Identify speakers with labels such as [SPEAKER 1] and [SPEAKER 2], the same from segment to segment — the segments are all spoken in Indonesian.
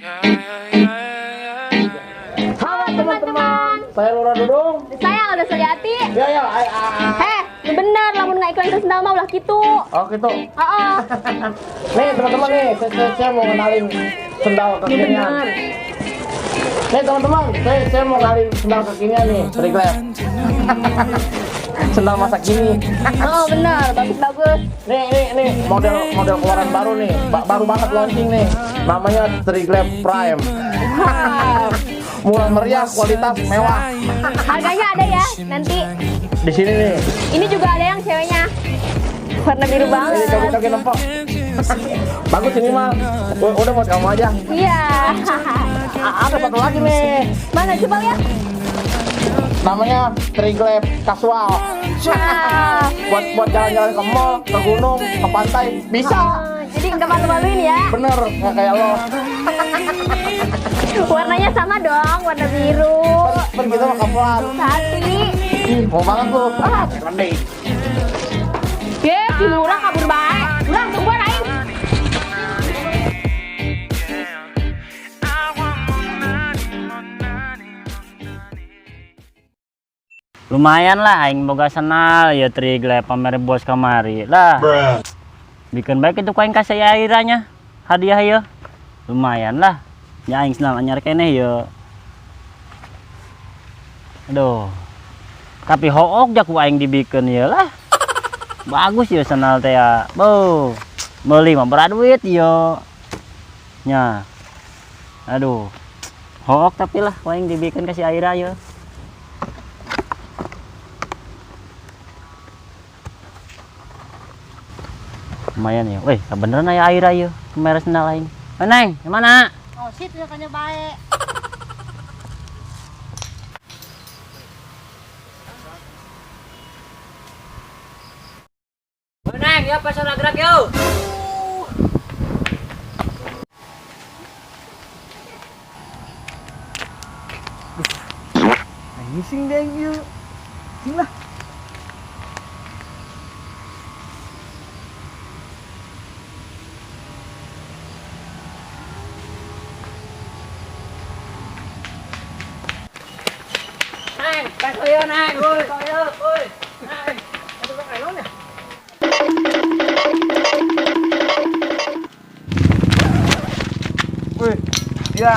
[SPEAKER 1] Halo teman-teman, saya Lura Dudung.
[SPEAKER 2] Saya Alda Suliati.
[SPEAKER 1] Ya,
[SPEAKER 2] Bener, lamun nggak iklan terus nama ulah gitu.
[SPEAKER 1] oh gitu.
[SPEAKER 2] Oh.
[SPEAKER 1] Nih teman-teman nih, saya mau kenalin sendal kekinian. Nih teman-teman, saya mau kenalin sendal kekinian nih, Triglap. Sendal masa kini.
[SPEAKER 2] Oh bener, bagus-bagus.
[SPEAKER 1] Nih model keluaran baru nih, baru banget launching nih. Namanya Triglap Prime. Murah meriah, kualitas mewah.
[SPEAKER 2] Harganya ada ya nanti.
[SPEAKER 1] Di sini nih.
[SPEAKER 2] Ini juga ada yang ceweknya. Warna biru
[SPEAKER 1] Ini
[SPEAKER 2] banget.
[SPEAKER 1] kaki nempel. Bagus ini mah. Udah buat kamu aja.
[SPEAKER 2] Iya.
[SPEAKER 1] Ada satu lagi nih.
[SPEAKER 2] Mana coba lihat?
[SPEAKER 1] Namanya Triglap Casual.
[SPEAKER 2] Wah.
[SPEAKER 1] Buat jalan-jalan ke mall, ke gunung, ke pantai bisa.
[SPEAKER 2] Jadi nggak malu-maluin ya.
[SPEAKER 1] Bener, nggak kayak lo.
[SPEAKER 2] Warnanya sama dong, warna biru.
[SPEAKER 1] Kan kita mah kapan?
[SPEAKER 2] Hati.
[SPEAKER 1] Mau banget tuh. Rending.
[SPEAKER 2] Ye, si Lura kabur baik. Lura tungguan aing.
[SPEAKER 3] Lumayan lah aing boga senal ya Triglap pamer bos kamari lah. Bikin baik itu aing kasih airanya hadiah ya. Lumayan lah. Ya aing senal anyar keneh ya. Aduh. Tapi hook jak ku aing dibikin ya lah. Bagus ya senal teh ya. Bo. Meuli mah berat duit ya. Nya. Aduh. Hook tapi lah ku aing dibikin kasih air ya. Lumayan ya. Weh, beneran aya air ayo. Kemarin sendal aing. Neng, di mana?
[SPEAKER 2] Oh, shit, kayaknya baik.
[SPEAKER 3] Neng, ya pas ora gerak yo.
[SPEAKER 1] Ngising deh yuk. Sini lah.
[SPEAKER 3] Neng, pas yo neng. Woi, yo, woi. Neng. Itu kok elon ya?
[SPEAKER 1] Wih, iya.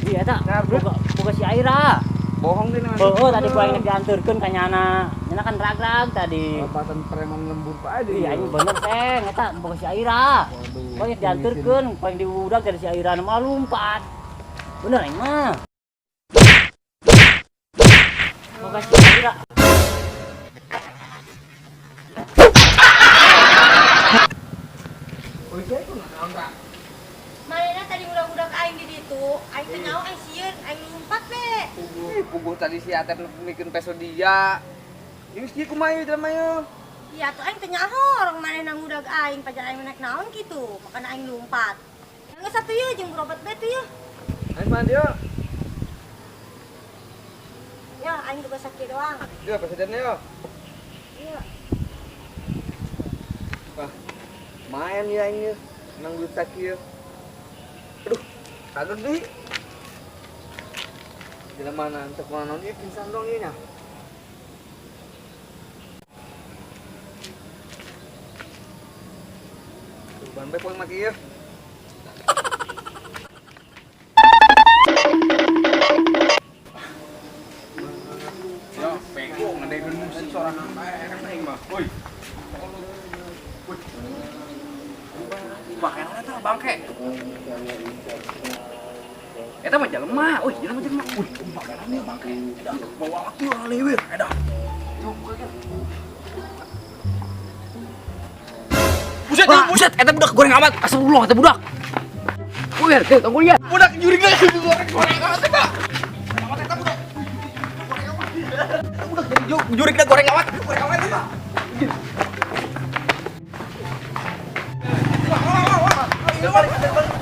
[SPEAKER 3] Iya tak. Boga si Aira.
[SPEAKER 1] Bohong deh nih.
[SPEAKER 3] Oh, tadi ku aing dianturkeun ka nyana. Nyana kan rag-rag tadi.
[SPEAKER 1] Batan preman lembur pak aja.
[SPEAKER 3] Iya, ini bener seng, eta boga si Aira. Ku aing dianturkeun, ku aing diudag dari si Aira mah lumpat. Bener aing mah. Boga si Aira.
[SPEAKER 2] Malena tadi budak-budak aing di ditu, aing teh nyawa aing sieun, aing lumpat be.
[SPEAKER 4] Puguh tadi si Atep bikin peso dia. Ini sih kumaha ieu jelema ieu.
[SPEAKER 2] Iya tuh aing teh nyaho orang manehna ngudag aing pajar aing naik naon kitu, makana aing lumpat. Geus satu ieu jeung berobat be teh ieu.
[SPEAKER 4] Aing mana dia?
[SPEAKER 2] Ya aing juga sakit doang.
[SPEAKER 4] Dia presidennya yo.
[SPEAKER 2] Iya.
[SPEAKER 4] Wah. Main ya ini. Nang duit sakit. Aduh, kaget deh. Jelema mana untuk mana ieu pingsan dong ieu nya. Ban bae poe mati ieu. Yo, bego ngedekeun musik sorangan bae kan aing mah. Woi. Bakal eta bangke. Eta mah jelema, euy, jelema. Wih, bakalnya bangke. Edah, bawa atuh leuwih, edah. Buset, eta budak goreng amat. Astagfirullah, eta budak. Wih, tunggu lihat. Budak juri goreng amat, Pak. Amat eta budak. Budak jadi juri goreng amat, Pak. Wah.